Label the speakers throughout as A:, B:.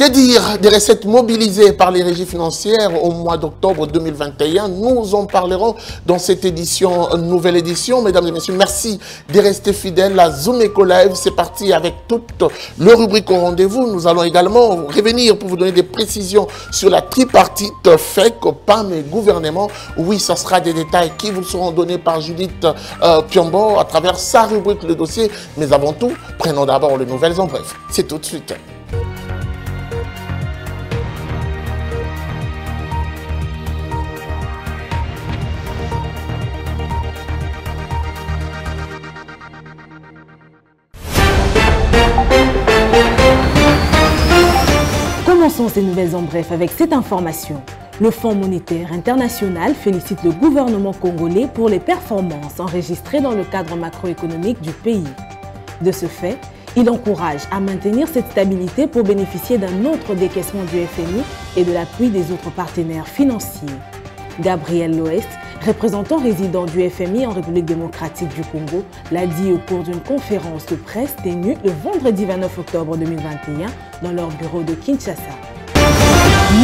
A: Que dire des recettes mobilisées par les régies financières au mois d'octobre 2021? Nous en parlerons dans cette édition, nouvelle édition. Mesdames et messieurs, merci de rester fidèles à Zoom Eco Live. C'est parti avec toute le rubrique au rendez-vous. Nous allons également revenir pour vous donner des précisions sur la tripartite FEC, PAM et gouvernement. Oui, ça sera des détails qui vous seront donnés par Judith Piombo à travers sa rubrique Le Dossier. Mais avant tout, prenons d'abord les nouvelles en bref. C'est tout de suite.
B: Commençons ces nouvelles en bref avec cette information. Le Fonds monétaire international félicite le gouvernement congolais pour les performances enregistrées dans le cadre macroéconomique du pays. De ce fait, il encourage à maintenir cette stabilité pour bénéficier d'un autre décaissement du FMI et de l'appui des autres partenaires financiers. Gabriel Loest, représentant résident du FMI en République démocratique du Congo, l'a dit au cours d'une conférence de presse tenue le vendredi 29 octobre 2021 dans leur bureau de Kinshasa.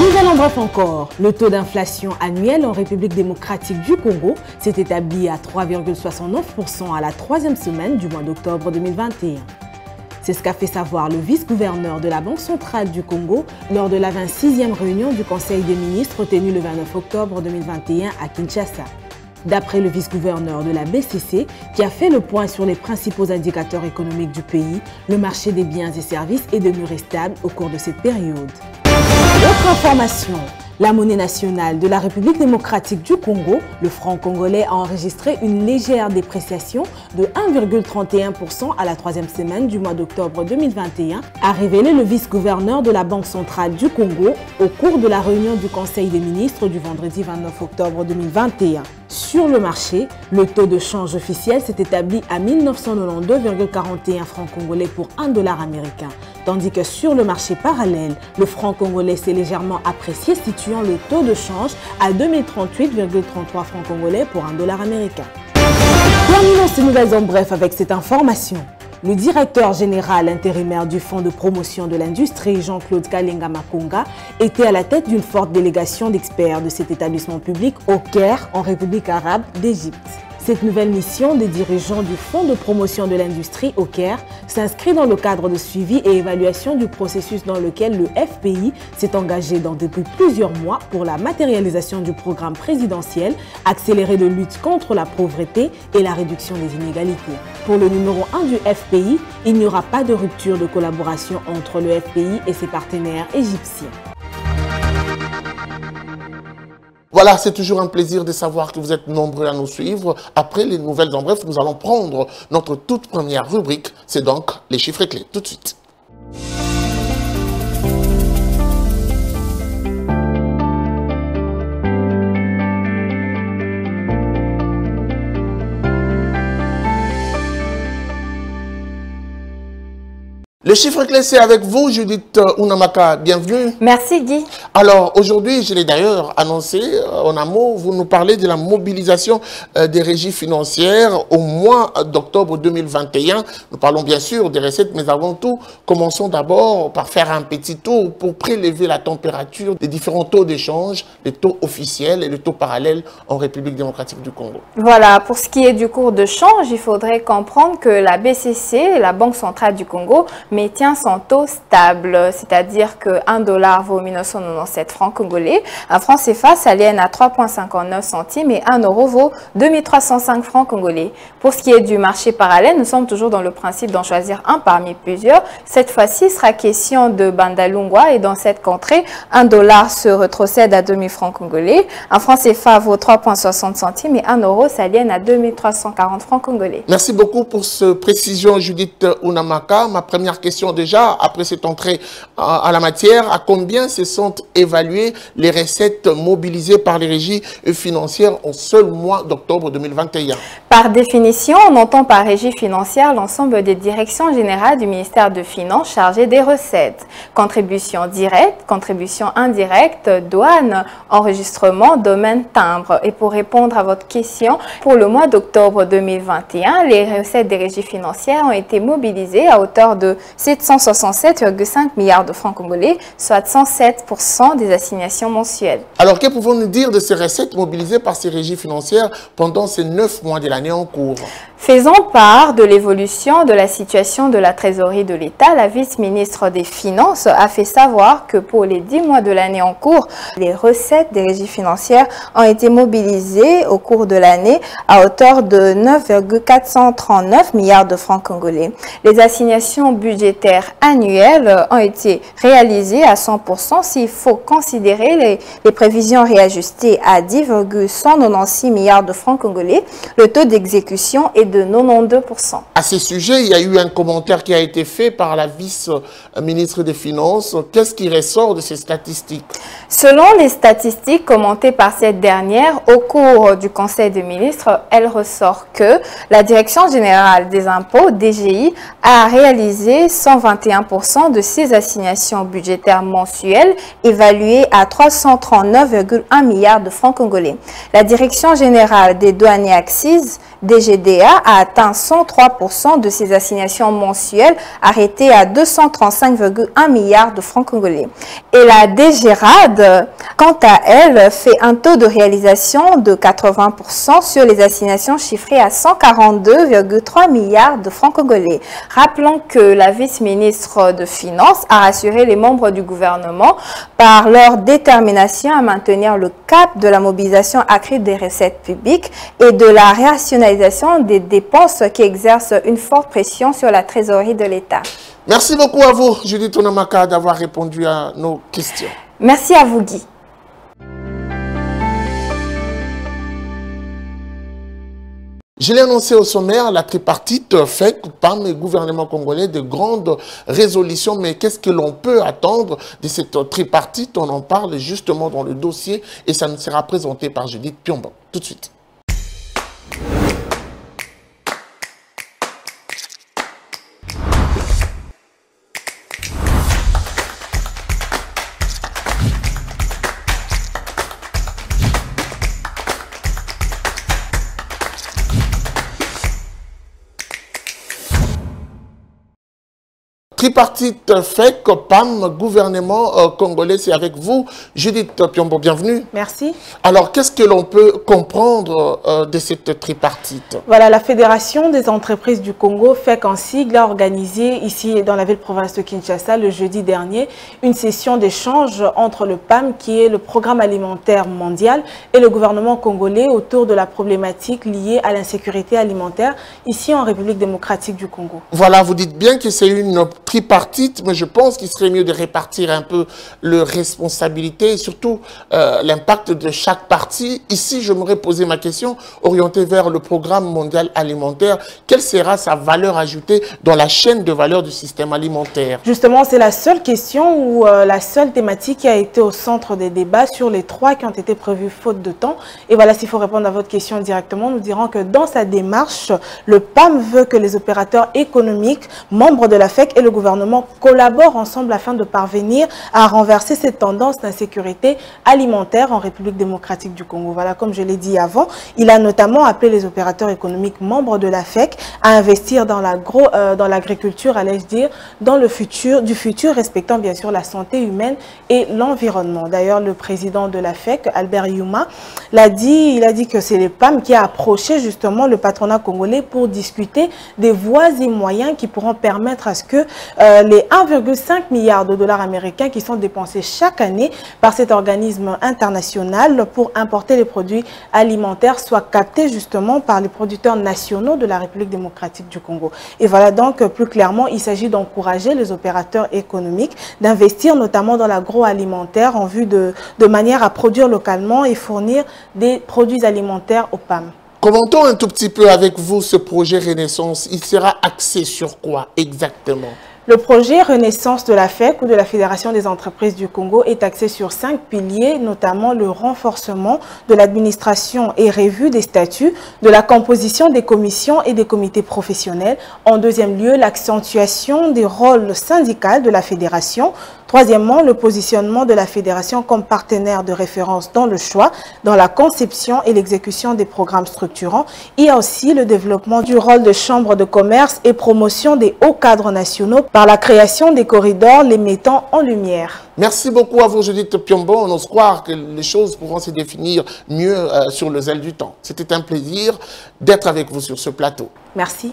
B: Nouvelle en bref encore, le taux d'inflation annuel en République démocratique du Congo s'est établi à 3,69% à la troisième semaine du mois d'octobre 2021. C'est ce qu'a fait savoir le vice-gouverneur de la Banque centrale du Congo lors de la 26e réunion du Conseil des ministres tenue le 29 octobre 2021 à Kinshasa. D'après le vice-gouverneur de la BCC, qui a fait le point sur les principaux indicateurs économiques du pays, le marché des biens et services est demeuré stable au cours de cette période. Autre information, la monnaie nationale de la République démocratique du Congo, le franc congolais, a enregistré une légère dépréciation de 1,31% à la troisième semaine du mois d'octobre 2021, a révélé le vice-gouverneur de la Banque centrale du Congo au cours de la réunion du Conseil des ministres du vendredi 29 octobre 2021. Sur le marché, le taux de change officiel s'est établi à 1992,41 francs congolais pour $1 américain, tandis que sur le marché parallèle, le franc congolais s'est légèrement apprécié, situant le taux de change à 2038,33 francs congolais pour $1 américain. Terminons ces nouvelles en bref avec cette information. Le directeur général intérimaire du Fonds de promotion de l'industrie, Jean-Claude Kalenga Makunga, était à la tête d'une forte délégation d'experts de cet établissement public au Caire, en République arabe d'Égypte. Cette nouvelle mission des dirigeants du Fonds de promotion de l'industrie au Caire s'inscrit dans le cadre de suivi et évaluation du processus dans lequel le FPI s'est engagé depuis plusieurs mois pour la matérialisation du programme présidentiel accéléré de lutte contre la pauvreté et la réduction des inégalités. Pour le numéro 1 du FPI, il n'y aura pas de rupture de collaboration entre le FPI et ses partenaires égyptiens.
A: Voilà, c'est toujours un plaisir de savoir que vous êtes nombreux à nous suivre. Après les nouvelles en bref, nous allons prendre notre toute première rubrique. C'est donc les chiffres clés. Tout de suite. Le chiffre clé, c'est avec vous, Judith Unamaka. Bienvenue.
C: Merci, Guy.
A: Alors, aujourd'hui, je l'ai d'ailleurs annoncé en amont, vous nous parlez de la mobilisation des régies financières au mois d'octobre 2021. Nous parlons bien sûr des recettes, mais avant tout, commençons d'abord par faire un petit tour pour prélever la température des différents taux d'échange, les taux officiels et les taux parallèles en République démocratique du Congo.
C: Voilà, pour ce qui est du cours de change, il faudrait comprendre que la BCC, la Banque centrale du Congo, maintient son taux stable, c'est-à-dire que $1 vaut 1997 francs congolais, un franc CFA s'aliène à 3,59 centimes et €1 vaut 2305 francs congolais. Pour ce qui est du marché parallèle, nous sommes toujours dans le principe d'en choisir un parmi plusieurs. Cette fois-ci, il sera question de Bandalungwa et dans cette contrée, $1 se rétrocède à 2000 francs congolais, un franc CFA vaut 3,60 centimes et €1 s'aliène à 2340 francs congolais.
A: Merci beaucoup pour cette précision, Judith Unamaka. Ma première question déjà, après cette entrée à la matière, à combien se sont évaluées les recettes mobilisées par les régies financières au seul mois d'octobre 2021?
C: Par définition, on entend par régie financière l'ensemble des directions générales du ministère de Finances chargées des recettes. Contributions directes, contributions indirectes, douane, enregistrement, domaine, timbre. Et pour répondre à votre question, pour le mois d'octobre 2021, les recettes des régies financières ont été mobilisées à hauteur de 767,5 milliards de francs congolais, soit 107% des assignations mensuelles.
A: Alors, que pouvons-nous dire de ces recettes mobilisées par ces régies financières pendant ces 9 mois de l'année en cours?
C: Faisant part de l'évolution de la situation de la trésorerie de l'État, la vice-ministre des Finances a fait savoir que pour les 10 mois de l'année en cours, les recettes des régies financières ont été mobilisées au cours de l'année à hauteur de 9,439 milliards de francs congolais. Les assignations budgétaires annuelles ont été réalisées à 100% s'il faut considérer les prévisions réajustées à 10,196 milliards de francs congolais. Le taux d'exécution est de 92%.
A: À ce sujet, il y a eu un commentaire qui a été fait par la vice-ministre des Finances. Qu'est-ce qui ressort de ces statistiques?
C: Selon les statistiques commentées par cette dernière, au cours du Conseil des ministres, elle ressort que la Direction générale des impôts, DGI, a réalisé 121% de ses assignations budgétaires mensuelles, évaluées à 339,1 milliards de francs congolais. La Direction générale des douanes et accises, DGDA, a atteint 103% de ses assignations mensuelles, arrêtées à 235,1 milliards de francs congolais. Et la DGRAD, quant à elle, fait un taux de réalisation de 80% sur les assignations chiffrées à 142,3 milliards de francs congolais. Rappelons que la vice-ministre de Finances a rassuré les membres du gouvernement par leur détermination à maintenir le cap de la mobilisation accrue des recettes publiques et de la rationalisation des dépenses qui exercent une forte pression sur la trésorerie de l'État.
A: Merci beaucoup à vous, Judith Onamaka, d'avoir répondu à nos questions.
C: Merci à vous, Guy.
A: Je l'ai annoncé au sommaire, la tripartite fait par le gouvernement congolais de grandes résolutions. Mais qu'est-ce que l'on peut attendre de cette tripartite? On en parle justement dans le dossier et ça nous sera présenté par Judith Piombo. Tout de suite. Tripartite FEC, PAM, gouvernement congolais, c'est avec vous. Judith Piombo, bienvenue.
B: Merci.
A: Alors, qu'est-ce que l'on peut comprendre de cette tripartite?
B: Voilà, la Fédération des entreprises du Congo, FEC en sigle, a organisé ici dans la ville-province de Kinshasa le jeudi dernier une session d'échange entre le PAM, qui est le Programme alimentaire mondial, et le gouvernement congolais autour de la problématique liée à l'insécurité alimentaire ici en République démocratique du Congo.
A: Voilà, vous dites bien que c'est une tripartite, mais je pense qu'il serait mieux de répartir un peu les responsabilités et surtout l'impact de chaque partie. Ici, je m'aurais posé ma question orientée vers le programme mondial alimentaire. Quelle sera sa valeur ajoutée dans la chaîne de valeur du système alimentaire?
B: Justement, c'est la seule question ou la seule thématique qui a été au centre des débats sur les 3 qui ont été prévus faute de temps. Et voilà, s'il faut répondre à votre question directement, nous dirons que dans sa démarche, le PAM veut que les opérateurs économiques, membres de la FEC et le gouvernement collaborent ensemble afin de parvenir à renverser cette tendance d'insécurité alimentaire en République démocratique du Congo. Voilà, comme je l'ai dit avant, il a notamment appelé les opérateurs économiques membres de la FEC à investir dans l'agriculture, allais-je dire, dans le futur, respectant bien sûr la santé humaine et l'environnement. D'ailleurs, le président de la FEC, Albert Youma, il a dit que c'est le PAM qui a approché justement le patronat congolais pour discuter des voies et moyens qui pourront permettre à ce que les 1,5 milliard de dollars américains qui sont dépensés chaque année par cet organisme international pour importer les produits alimentaires soient captés justement par les producteurs nationaux de la République démocratique du Congo. Et voilà donc plus clairement, il s'agit d'encourager les opérateurs économiques d'investir notamment dans l'agroalimentaire en vue de manière à produire localement et fournir des produits alimentaires au PAM.
A: Commentons un tout petit peu avec vous ce projet Renaissance. Il sera axé sur quoi exactement?
B: Le projet Renaissance de la FEC ou de la Fédération des entreprises du Congo est axé sur 5 piliers, notamment le renforcement de l'administration et revue des statuts, de la composition des commissions et des comités professionnels. En deuxième lieu, l'accentuation des rôles syndicaux de la Fédération. Troisièmement, le positionnement de la fédération comme partenaire de référence dans le choix, dans la conception et l'exécution des programmes structurants. Il y a aussi le développement du rôle de chambres de commerce et promotion des hauts cadres nationaux par la création des corridors les mettant en lumière.
A: Merci beaucoup à vous, Judith Piombo. On ose croire que les choses pourront se définir mieux sur le zèle du temps. C'était un plaisir d'être avec vous sur ce plateau.
B: Merci.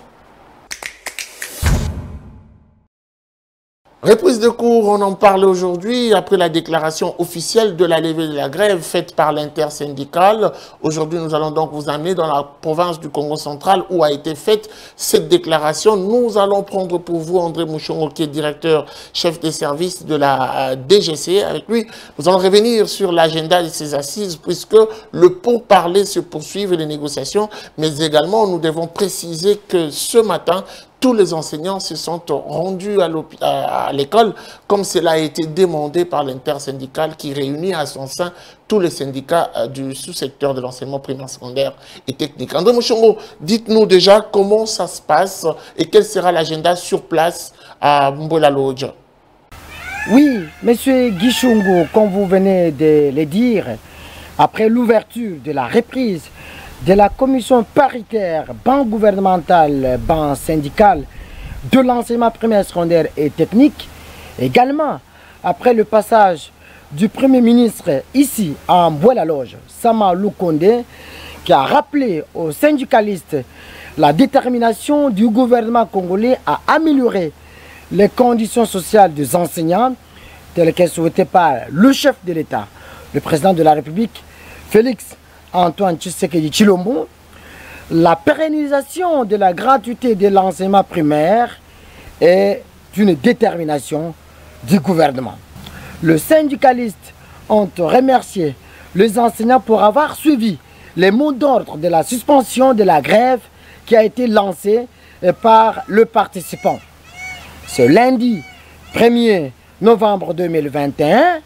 A: Reprise de cours, on en parle aujourd'hui après la déclaration officielle de la levée de la grève faite par l'intersyndicale. Aujourd'hui, nous allons donc vous amener dans la province du Congo central où a été faite cette déclaration. Nous allons prendre pour vous André Mouchongo qui est directeur chef des services de la DGC. Avec lui, nous allons revenir sur l'agenda de ces assises puisque le pourparler se poursuit et les négociations, mais également nous devons préciser que ce matin, tous les enseignants se sont rendus à l'école, comme cela a été demandé par l'intersyndicale qui réunit à son sein tous les syndicats du sous-secteur de l'enseignement primaire, secondaire et technique. André Mouchongo, dites-nous déjà comment ça se passe et quel sera l'agenda sur place à Mbola Lodge.
D: Oui, monsieur Guichongo, comme vous venez de le dire, après l'ouverture de la reprise de la commission paritaire ban gouvernemental, ban syndical de l'enseignement primaire, secondaire et technique, également après le passage du Premier ministre ici à Mboula-Loge, Sama Lukonde, qui a rappelé aux syndicalistes la détermination du gouvernement congolais à améliorer les conditions sociales des enseignants, telles qu'elles souhaitées par le chef de l'État, le président de la République, Félix Antoine Tshisekedi Tshilombo, la pérennisation de la gratuité de l'enseignement primaire est une détermination du gouvernement. Les syndicalistes ont remercié les enseignants pour avoir suivi les mots d'ordre de la suspension de la grève qui a été lancée par le participant. Ce lundi 1er novembre 2021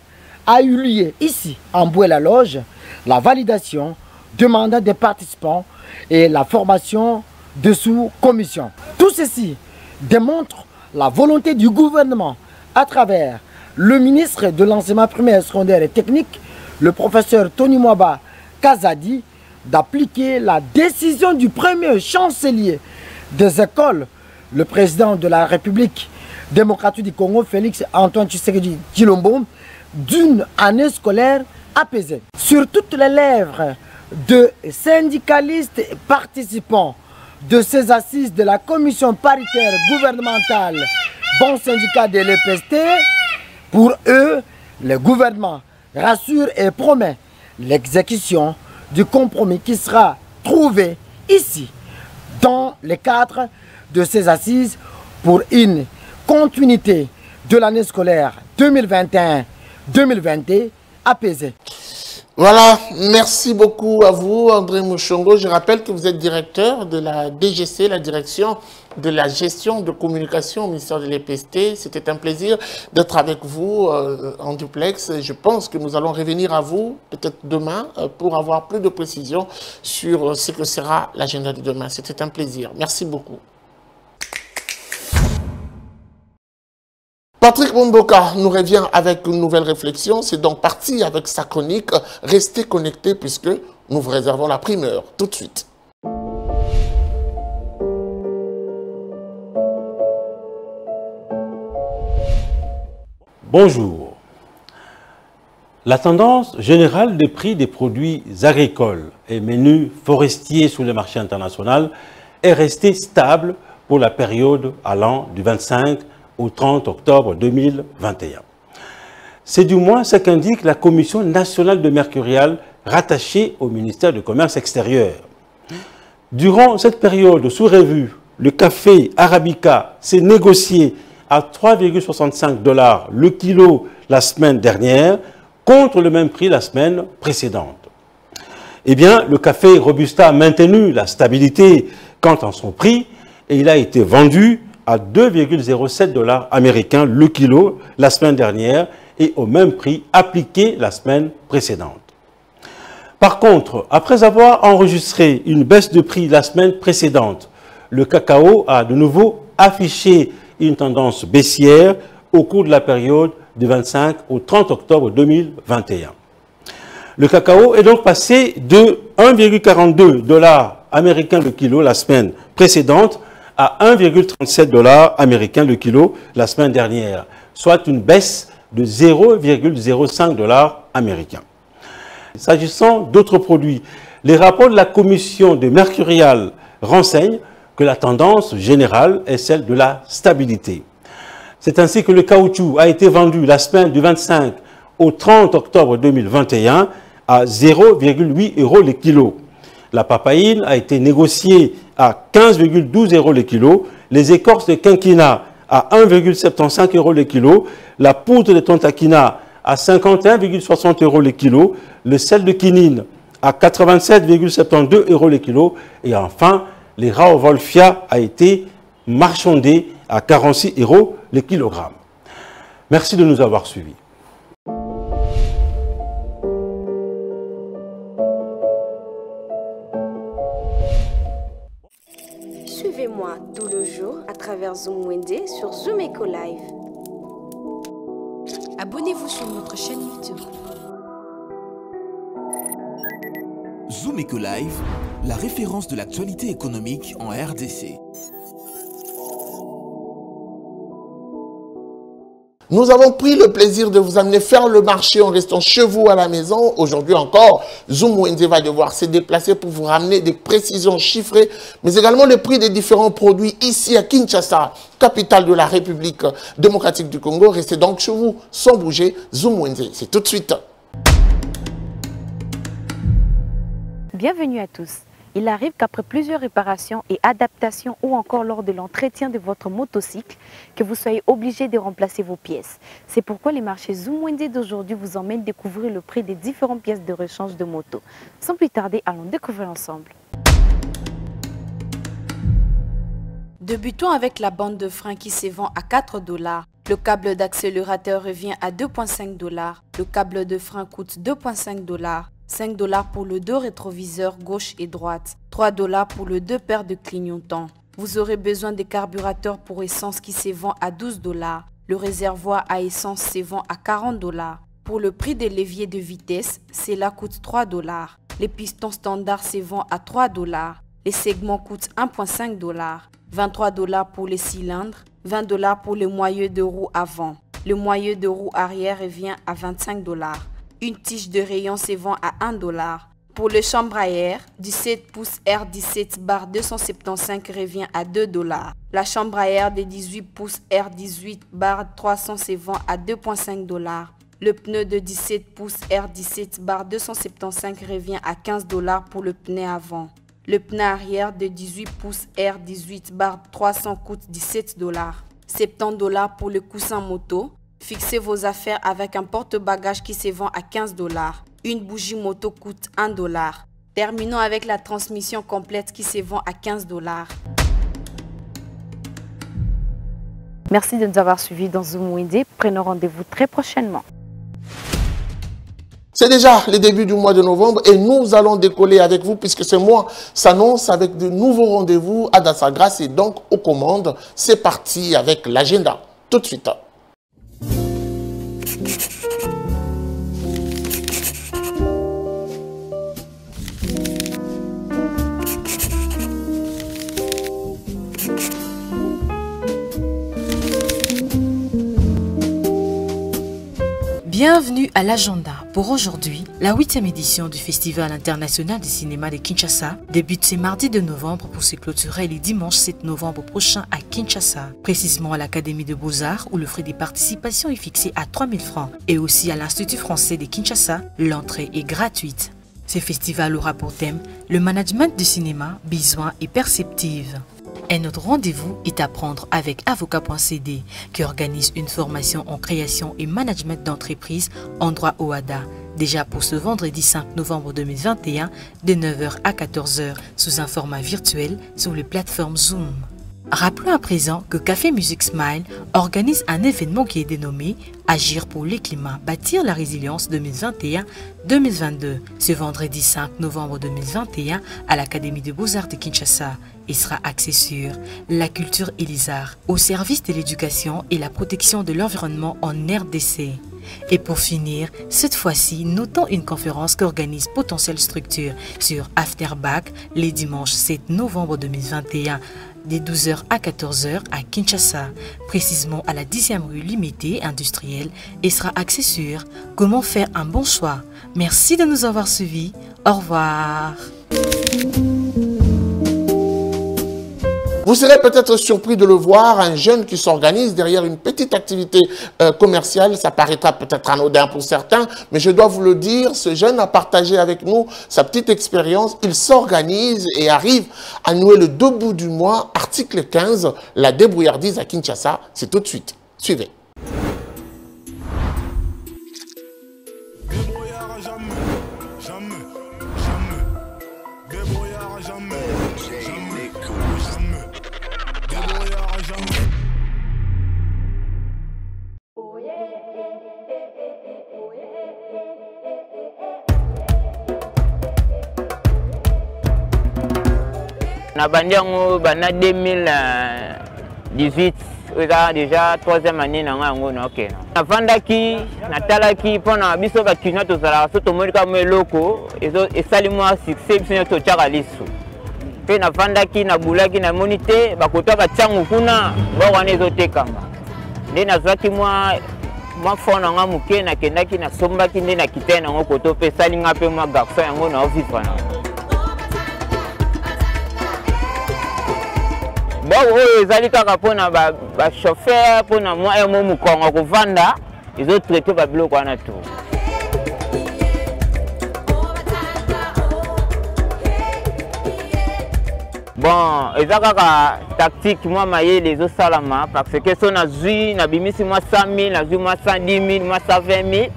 D: a eu lieu ici, en Mboula-Loge, la validation du mandat des participants et la formation de sous-commissions. Tout ceci démontre la volonté du gouvernement à travers le ministre de l'enseignement primaire, secondaire et technique, le professeur Tony Mwaba Kazadi, d'appliquer la décision du premier chancelier des écoles, le président de la République démocratique du Congo, Félix Antoine Tshisekedi Tshilombo, d'une année scolaire apaisée. Sur toutes les lèvres de syndicalistes participants de ces assises de la commission paritaire gouvernementale bon syndicat de l'EPST, pour eux, le gouvernement rassure et promet l'exécution du compromis qui sera trouvé ici, dans le cadre de ces assises pour une continuité de l'année scolaire 2021-2022 apaisée.
A: Voilà, merci beaucoup à vous, André Mouchongo. Je rappelle que vous êtes directeur de la DGC, la direction de la gestion de communication au ministère de l'EPST. C'était un plaisir d'être avec vous en duplex. Je pense que nous allons revenir à vous, peut-être demain, pour avoir plus de précisions sur ce que sera l'agenda de demain. C'était un plaisir. Merci beaucoup. Patrick Bomboka nous revient avec une nouvelle réflexion. C'est donc parti avec sa chronique. Restez connectés puisque nous vous réservons la primeur tout de suite.
E: Bonjour. La tendance générale des prix des produits agricoles et menus forestiers sur le marché international est restée stable pour la période allant du 25 au 30 octobre 2021. C'est du moins ce qu'indique la Commission nationale de mercurial rattachée au ministère du Commerce extérieur. Durant cette période sous revue, le café Arabica s'est négocié à 3,65 $ le kilo la semaine dernière contre le même prix la semaine précédente. Eh bien, le café Robusta a maintenu la stabilité quant à son prix et il a été vendu à 2,07 $ américains le kilo la semaine dernière et au même prix appliqué la semaine précédente. Par contre, après avoir enregistré une baisse de prix la semaine précédente, le cacao a de nouveau affiché une tendance baissière au cours de la période du 25 au 30 octobre 2021. Le cacao est donc passé de 1,42 $ américains le kilo la semaine précédente à 1,37 $ américains le kilo la semaine dernière, soit une baisse de 0,05 $ américains. S'agissant d'autres produits, les rapports de la commission de Mercurial renseignent que la tendance générale est celle de la stabilité. C'est ainsi que le caoutchouc a été vendu la semaine du 25 au 30 octobre 2021 à 0,8 € le kilo. La papaïne a été négociée à 15,12 € le kilo, les écorces de quinquina à 1,75 € le kilo, la poudre de tontaquina à 51,60 € le kilo, le sel de quinine à 87,72 € le kilo et enfin, les Rauwolfia a été marchandé à 46 € le kilogramme. Merci de nous avoir suivis.
F: Suivez-moi tout le jour à travers Zoom Wende sur Zoom Eco Live.
G: Abonnez-vous sur notre chaîne YouTube.
H: Zoom Eco Live, la référence de l'actualité économique en RDC.
A: Nous avons pris le plaisir de vous amener faire le marché en restant chez vous à la maison. Aujourd'hui encore, Zoom Wende va devoir se déplacer pour vous ramener des précisions chiffrées, mais également le prix des différents produits ici à Kinshasa, capitale de la République démocratique du Congo. Restez donc chez vous sans bouger. Zoom Wende, c'est tout de suite.
I: Bienvenue à tous. Il arrive qu'après plusieurs réparations et adaptations ou encore lors de l'entretien de votre motocycle, que vous soyez obligé de remplacer vos pièces. C'est pourquoi les marchés Zoom Wende d'aujourd'hui vous emmènent découvrir le prix des différentes pièces de rechange de moto. Sans plus tarder, allons découvrir ensemble.
G: Débutons avec la bande de frein qui se vend à 4 $. Le câble d'accélérateur revient à 2,5 $. Le câble de frein coûte 2,5 $. 5 $ pour le deux rétroviseurs gauche et droite, 3 $ pour le deux paires de clignotants. Vous aurez besoin des carburateurs pour essence qui se vend à 12 $. Le réservoir à essence se vend à 40 $. Pour le prix des leviers de vitesse, cela coûte 3 $. Les pistons standards se vendent à 3 $. Les segments coûtent 1,5 $. 23 $ pour les cylindres, 20 $ pour le moyeu de roue avant. Le moyeu de roue arrière revient à 25 $. Une tige de rayon se vend à 1 $. Pour le chambre à air, 17 pouces R17/275 revient à 2 $. La chambre à air de 18 pouces R18/300 se vend à 2,5 $. Le pneu de 17 pouces R17/275 revient à 15 $ pour le pneu avant. Le pneu arrière de 18 pouces R18/300 coûte 17 $. 70 $ pour le coussin moto. Fixez vos affaires avec un porte-bagages qui se vend à 15 $. Une bougie moto coûte 1 $. Terminons avec la transmission complète qui se vend à 15 $.
I: Merci de nous avoir suivis dans Zoom Wende. Prenons rendez-vous très prochainement.
A: C'est déjà le début du mois de novembre et nous allons décoller avec vous puisque ce mois s'annonce avec de nouveaux rendez-vous à Dassa Grâce et donc aux commandes. C'est parti avec l'agenda. Tout de suite.
J: Bienvenue à l'agenda. Pour aujourd'hui, la 8e édition du Festival international du cinéma de Kinshasa débute ce mardi de novembre pour se clôturer le dimanche 7 novembre prochain à Kinshasa, précisément à l'Académie de Beaux-Arts où le frais de participation est fixé à 3 000 francs et aussi à l'Institut français de Kinshasa, l'entrée est gratuite. Ce festival aura pour thème le management du cinéma, besoins et perspectives. Et notre rendez-vous est à prendre avec Avocat.cd qui organise une formation en création et management d'entreprise en droit OADA, déjà pour ce vendredi 5 novembre 2021 de 9 h à 14 h sous un format virtuel sur les plateformes Zoom. Rappelons à présent que Café Music Smile organise un événement qui est dénommé Agir pour le climat, bâtir la résilience 2021-2022 ce vendredi 5 novembre 2021 à l'Académie des Beaux-Arts de Kinshasa et sera axé sur la culture et les arts au service de l'éducation et la protection de l'environnement en RDC. Et pour finir, cette fois-ci, notons une conférence qu'organise Potentielle Structure sur Afterback les dimanches 7 novembre 2021 de 12h à 14h à Kinshasa, précisément à la 10e rue Limitée industrielle et sera axé sur comment faire un bon choix. Merci de nous avoir suivis. Au revoir.
A: Vous serez peut-être surpris de le voir, un jeune qui s'organise derrière une petite activité commerciale. Ça paraîtra peut-être anodin pour certains, mais je dois vous le dire, ce jeune a partagé avec nous sa petite expérience. Il s'organise et arrive à nouer le 2 bouts du mois. Article 15, la débrouillardise à Kinshasa. C'est tout de suite. Suivez.
K: Na bandiango bana 2018 oza déjà 3e année na ngango na okena navandaki natalaki mpona biso bakina tozalaka so tomonika mo eloko esali mwa succès biso nyonso totyaka lisu mpe navandaki nabulaki namoni te bakotwa batiango kuna bao wana ezotekama nde nazwaki mwa fond na nga moke nakendaki nasombaki nde nakitai nango koto mpe esali nga mpe mwa garçon yango naovivre nango. Bon, ezali kaka pona ba chauffeur pona moi mo mukongo kovanda ils ont traité ba biloko wana tout. Bon, eza kaka tactique moi maye les osalama parce que son azui na bimisi moi 100 000, azui moi 110 000, moi 120 000.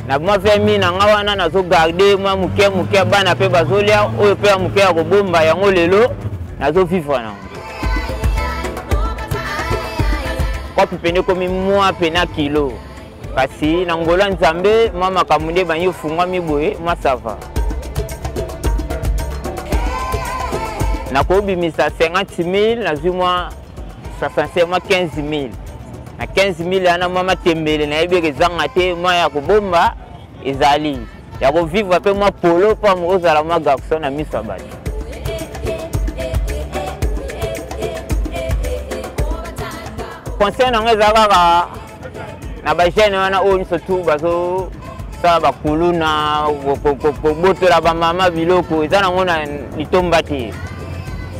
K: Na moi 20 000 na nga wana nazo garder moi muke bana pe bazolia oyo pe muke ya kobomba yango lelo nazo vivre na. Kwa pene komi mwa pena kilo kasi na ngola nzambe mama kamunde banyo fungwa miboye mwa sava na kobi misa 50 000 na zimwa 65 mwa 15 000 na 15 000 ana mama tembele na ebeke zanga te mwa ya kobomba ezali ya ko vivre pe mwa polo pa mo ozala mwa garçon na misa bali. Conseil na ngezaka na ba jeune wana o surtout bazo sa ba kuluna botola ba mama biloko ezana ngona litomba te.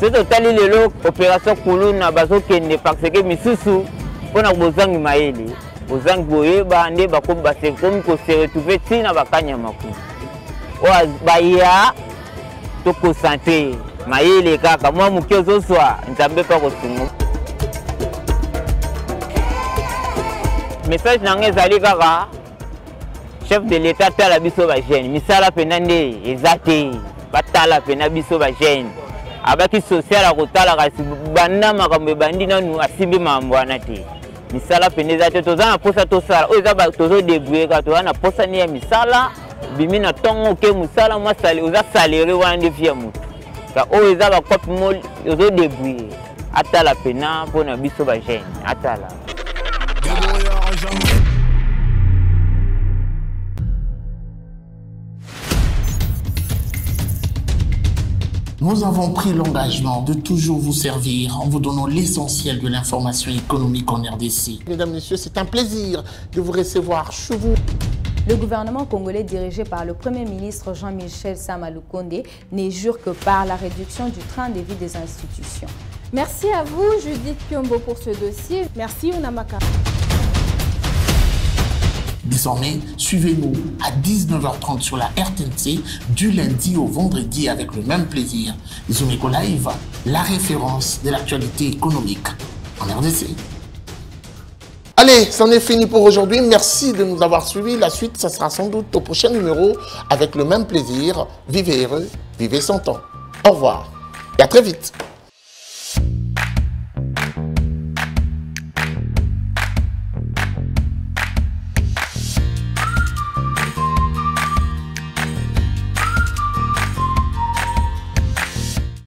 K: C'est totali lelo opération kuluna bazo kende parce que misusu pona bozangi maeli bozangi boyeba nde bakoba se comme ko se retrouver tina bakanya maku o baya to concentrer maeli kaka moi mukezo swa nzambe pa ko sungu. Message nangé zali kaka chef de l'état tala biso ba jeune misala pena nde ezate batala pena biso ba jeune abaki social akotala kasi banda makambo bandi nanu asimbi mambo wana te misala pena ezate tozana posa tosala o ezaba tozo débrouiller ka to wana posa ni ya misala bimi na tongo ke musala mwa sali oza salaire wana nde via mutu ka o ezaba kopi mo ozo débrouiller atala pena pona biso ba jeune atala.
A: Nous avons pris l'engagement de toujours vous servir en vous donnant l'essentiel de l'information économique en RDC. Mesdames, Messieurs, c'est un plaisir de vous recevoir chez vous.
B: Le gouvernement congolais dirigé par le Premier ministre Jean-Michel Sama Lukonde ne jure que par la réduction du train de vie des institutions.
C: Merci à vous, Judith Piombo, pour ce dossier.
B: Merci, Unamaka.
A: Désormais, suivez-nous à 19h30 sur la RTNC du lundi au vendredi avec le même plaisir. Zumeko Live, la référence de l'actualité économique en RDC. Allez, c'en est fini pour aujourd'hui. Merci de nous avoir suivis. La suite, ça sera sans doute au prochain numéro avec le même plaisir. Vivez heureux, vivez sans temps. Au revoir et à très vite.